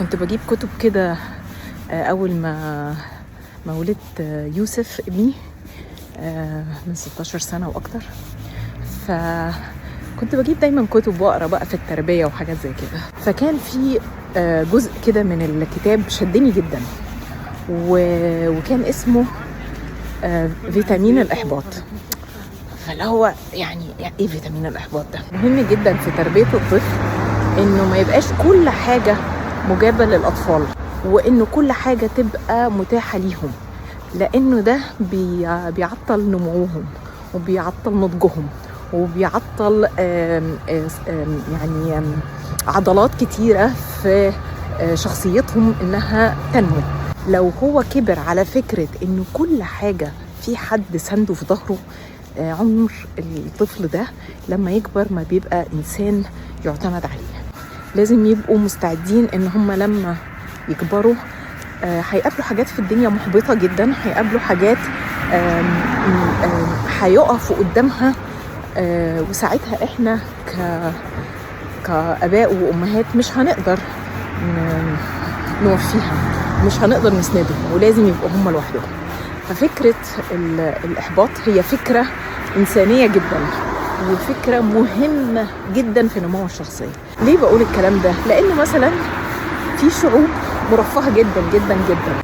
كنت بجيب كتب كده أول ما ولدت يوسف ابني من 16 سنة وأكتر. فكنت بجيب دايما كتب وأقرأ بقى في التربية وحاجات زي كده. فكان في جزء كده من الكتاب شدني جدا وكان اسمه فيتامين الإحباط. فاللي هو يعني ايه فيتامين الإحباط ده؟ مهم جدا في تربية الطفل انه ما يبقاش كل حاجة مجابة للأطفال، وانه كل حاجة تبقى متاحة ليهم، لانه ده بيعطل نموهم وبيعطل نضجهم وبيعطل يعني عضلات كتيرة في شخصيتهم انها تنمو. لو هو كبر على فكرة انه كل حاجة في حد سنده في ظهره، عمر الطفل ده لما يكبر ما بيبقى إنسان يعتمد عليه. لازم يبقوا مستعدين إن هم لما يكبروا هيقابلوا حاجات في الدنيا محبطة جدا، هيقابلوا حاجات هيقفوا قدامها، وساعتها إحنا كآباء وأمهات مش هنقدر نوفيها، مش هنقدر نسندهم، ولازم يبقوا هم لوحدهم. ففكرة الإحباط هي فكرة إنسانية جدا وفكرة مهمة جدا في نمو الشخصية. ليه بقول الكلام ده؟ لأنه مثلا في شعوب مرفهة جدا جدا جدا،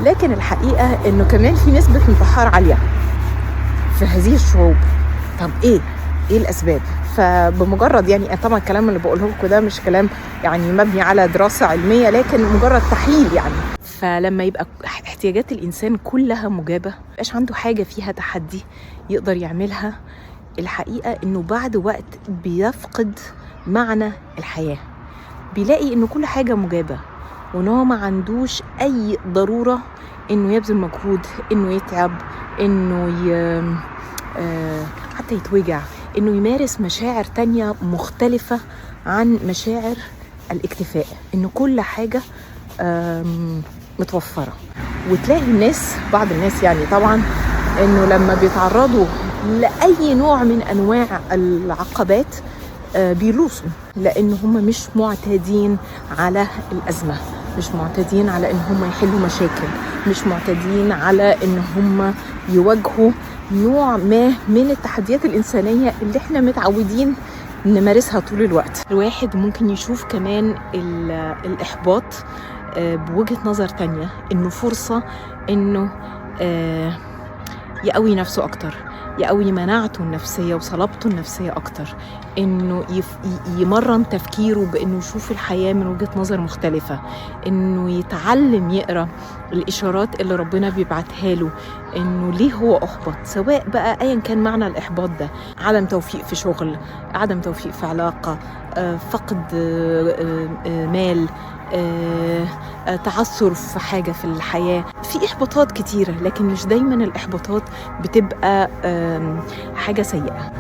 لكن الحقيقة إنه كمان في نسبة انتحار عالية في هذه الشعوب. طب إيه الأسباب؟ فبمجرد يعني طبعا الكلام اللي بقوله لكم ده مش كلام يعني مبني على دراسة علمية، لكن مجرد تحليل يعني. فلما يبقى احتياجات الإنسان كلها مجابة، مبقاش عنده حاجة فيها تحدي يقدر يعملها، الحقيقة إنه بعد وقت بيفقد معنى الحياة، بيلاقي إنه كل حاجة مجابة، وإنه ما عندوش أي ضرورة إنه يبذل مجهود، إنه يتعب، إنه حتى يتوجع، إنه يمارس مشاعر تانية مختلفة عن مشاعر الاكتفاء، إنه كل حاجة متوفرة. وتلاقي الناس، بعض الناس يعني طبعا، إنه لما بيتعرضوا لأي نوع من أنواع العقبات بيلوصوا، لأن هم مش معتادين على الأزمة، مش معتادين على إن هم يحلوا مشاكل، مش معتادين على إن هم يواجهوا نوع ما من التحديات الإنسانية اللي احنا متعودين نمارسها طول الوقت. الواحد ممكن يشوف كمان الإحباط بوجهة نظر تانية، إنه فرصة إنه يقوي نفسه أكتر، يقوي مناعته النفسية وصلابته النفسية أكتر، إنه يمرن تفكيره بإنه يشوف الحياة من وجهة نظر مختلفة، إنه يتعلم يقرأ الإشارات اللي ربنا بيبعتها له، إنه ليه هو أحبط، سواء بقى أيا كان معنى الإحباط ده، عدم توفيق في شغل، عدم توفيق في علاقة، فقد مال، تعثر في حاجة في الحياة. في إحباطات كتيرة، لكن مش دايما الإحباطات بتبقى حاجة سيئة.